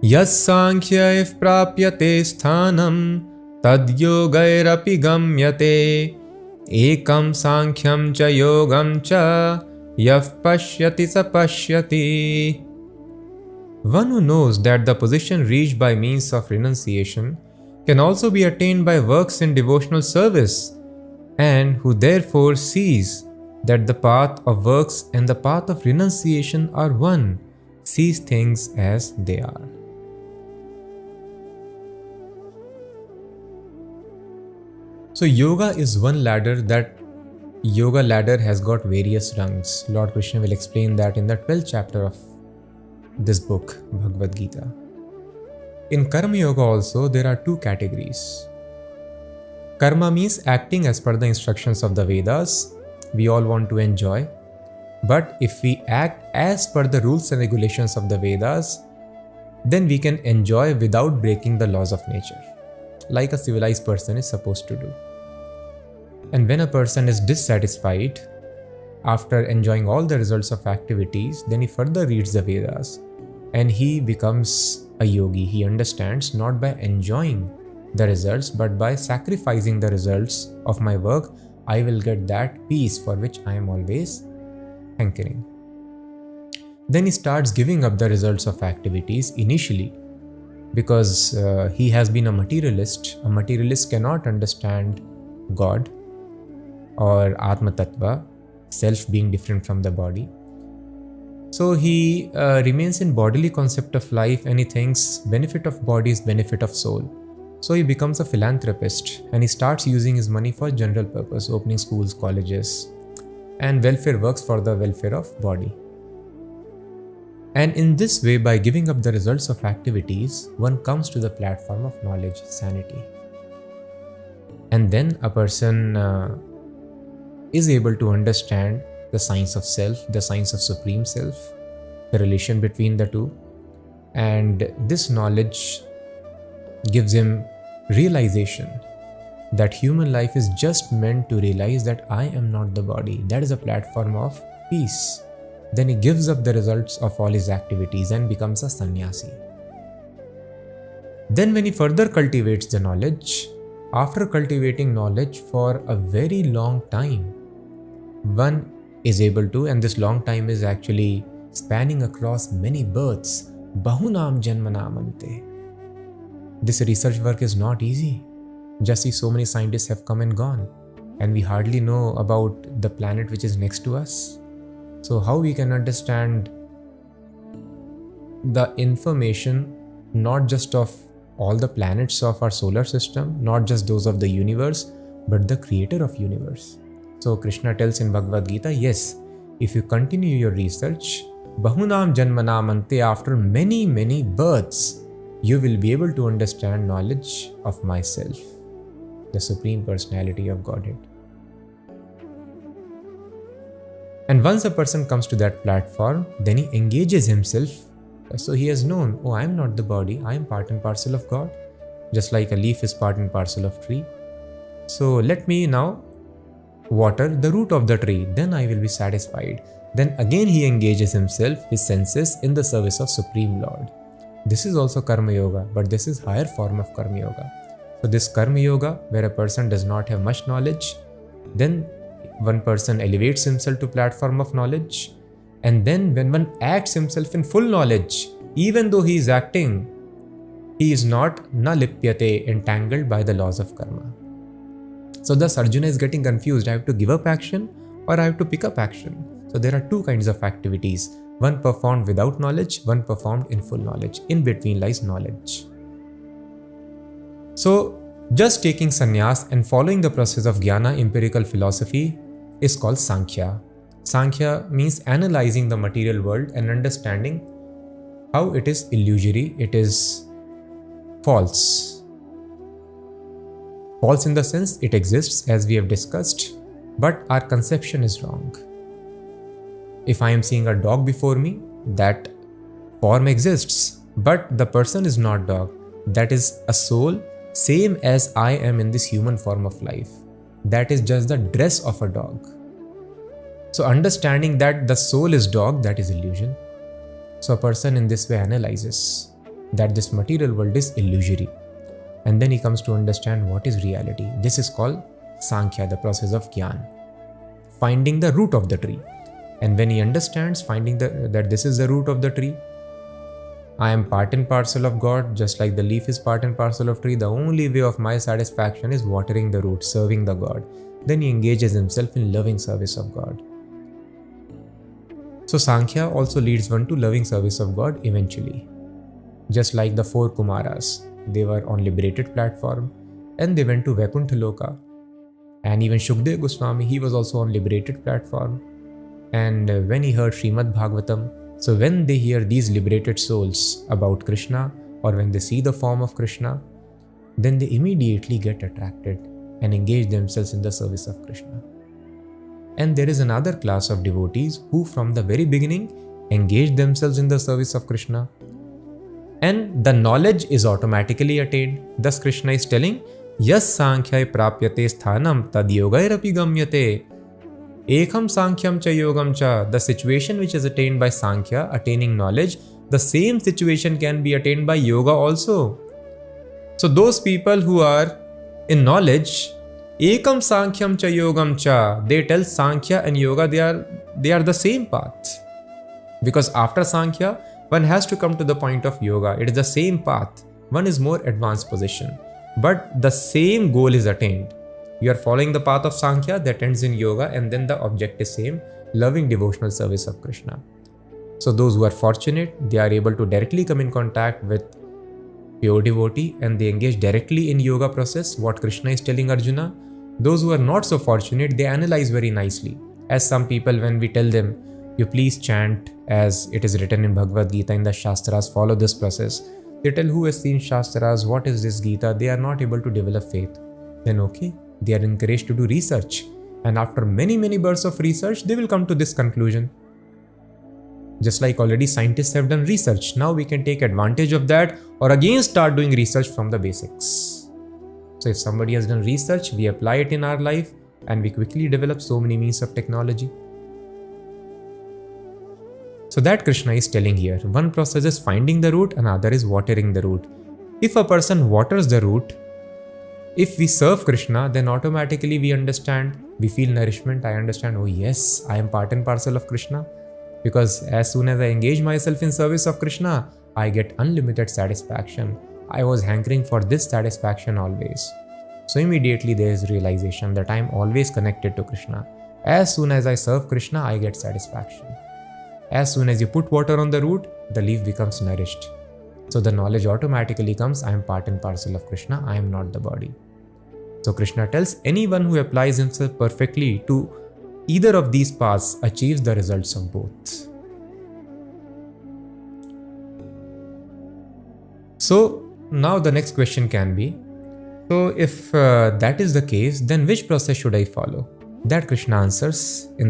Yas sankhya if prapyate sthanam tad yogairapi gamyate ekam sankhyam cha yogam cha yaf pashyati sa pashyati. One who knows that the position reached by means of renunciation can also be attained by works in devotional service, and who therefore sees that the path of works and the path of renunciation are one, sees things as they are. So yoga is one ladder. That yoga ladder has got various rungs. Lord Krishna will explain that in the 12th chapter of this book, Bhagavad Gita. In Karma Yoga also, there are two categories. Karma means acting as per the instructions of the Vedas. We all want to enjoy. But if we act as per the rules and regulations of the Vedas, then we can enjoy without breaking the laws of nature, like a civilized person is supposed to do. And when a person is dissatisfied after enjoying all the results of activities, then he further reads the Vedas and he becomes a yogi. He understands not by enjoying the results, but by sacrificing the results of my work, I will get that peace for which I am always hankering. Then he starts giving up the results of activities initially because he has been a materialist. A materialist cannot understand God or Atma Tattva, self being different from the body. So he remains in bodily concept of life and he thinks benefit of body is benefit of soul. So he becomes a philanthropist and he starts using his money for general purpose, opening schools, colleges, and welfare works for the welfare of body. And in this way, by giving up the results of activities, one comes to the platform of knowledge, sanity. And then a person is able to understand the science of self, the science of supreme self, the relation between the two. And this knowledge gives him realization that human life is just meant to realize that I am not the body. That is a platform of peace. Then he gives up the results of all his activities and becomes a sannyasi. Then when he further cultivates the knowledge, after cultivating knowledge for a very long time, one is able to, and this long time is actually spanning across many births, bahunam janmanamante. This research work is not easy. Just see, so many scientists have come and gone, and we hardly know about the planet which is next to us. So how we can understand the information not just of all the planets of our solar system, not just those of the universe, but the creator of universe. So Krishna tells in Bhagavad Gita, yes, if you continue your research, bahunam janmanamante, after many births, you will be able to understand knowledge of myself, the Supreme Personality of Godhead. And once a person comes to that platform, then he engages himself. So he has known, oh, I am not the body, I am part and parcel of God, just like a leaf is part and parcel of tree. So let me now water the root of the tree, then I will be satisfied. Then again he engages himself, his senses, in the service of Supreme Lord. This is also Karma Yoga, but this is higher form of Karma Yoga. So this Karma Yoga, where a person does not have much knowledge, then one person elevates himself to platform of knowledge, and then when one acts himself in full knowledge, even though he is acting, he is not na lipyate, entangled by the laws of karma. So thus Arjuna is getting confused. I have to give up action or I have to pick up action. So there are two kinds of activities, one performed without knowledge, one performed in full knowledge. In between lies knowledge. So just taking sannyas and following the process of jnana, empirical philosophy, is called Sankhya. Sankhya means analyzing the material world and understanding how it is illusory, it is false. False in the sense it exists, as we have discussed, but our conception is wrong. If I am seeing a dog before me, that form exists, but the person is not dog. That is a soul, same as I am in this human form of life. That is just the dress of a dog. So understanding that the soul is dog, that is illusion. So a person in this way analyzes. that this material world is illusory. And then he comes to understand what is reality. This is called Sankhya, the process of Gyan, finding the root of the tree. And when he understands, that this is the root of the tree, I am part and parcel of God, just like the leaf is part and parcel of tree. The only way of my satisfaction is watering the root, serving the God. Then he engages himself in loving service of God. So Sankhya also leads one to loving service of God eventually. Just like the 4 Kumaras, they were on liberated platform and they went to Vaikuntha. And even Shukdev Goswami, he was also on liberated platform. And when he heard Srimad Bhagavatam, so when they hear these liberated souls about Krishna, or when they see the form of Krishna, then they immediately get attracted and engage themselves in the service of Krishna. And there is another class of devotees who from the very beginning engage themselves in the service of Krishna. And the knowledge is automatically attained. Thus Krishna is telling, Yas Sankhya prapyate sthanam tad yogairapi gamyate. Ekam Sankyam cha yogam cha. The situation which is attained by Sankhya, attaining knowledge, the same situation can be attained by yoga also. So those people who are in knowledge, Ekam Sankyam cha yogam cha, they tell Sankhya and yoga, they are the same path. Because after Sankhya, one has to come to the point of yoga. It is the same path. One is more advanced position. But the same goal is attained. You are following the path of Sankhya that ends in yoga, and then the object is same, loving devotional service of Krishna. So those who are fortunate, they are able to directly come in contact with pure devotee and they engage directly in yoga process, what Krishna is telling Arjuna. Those who are not so fortunate, they analyze very nicely. As some people, when we tell them, you please chant as it is written in Bhagavad Gita, in the Shastras, follow this process. They tell, who has seen Shastras, what is this Gita? They are not able to develop faith. Then okay, they are encouraged to do research. And after many bursts of research, they will come to this conclusion. Just like already scientists have done research, now we can take advantage of that or again start doing research from the basics. So if somebody has done research, we apply it in our life and we quickly develop so many means of technology. So that Krishna is telling here. One process is finding the root, another is watering the root. If a person waters the root, if we serve Krishna, then automatically we understand, we feel nourishment. I understand, oh yes, I am part and parcel of Krishna. Because as soon as I engage myself in service of Krishna, I get unlimited satisfaction. I was hankering for this satisfaction always. So immediately there is realization that I am always connected to Krishna. As soon as I serve Krishna, I get satisfaction. As soon as you put water on the root, the leaf becomes nourished. So the knowledge automatically comes, I am part and parcel of Krishna, I am not the body. So Krishna tells anyone who applies himself perfectly to either of these paths achieves the results of both. So now the next question can be, so if that is the case, then which process should I follow? That Krishna answers in the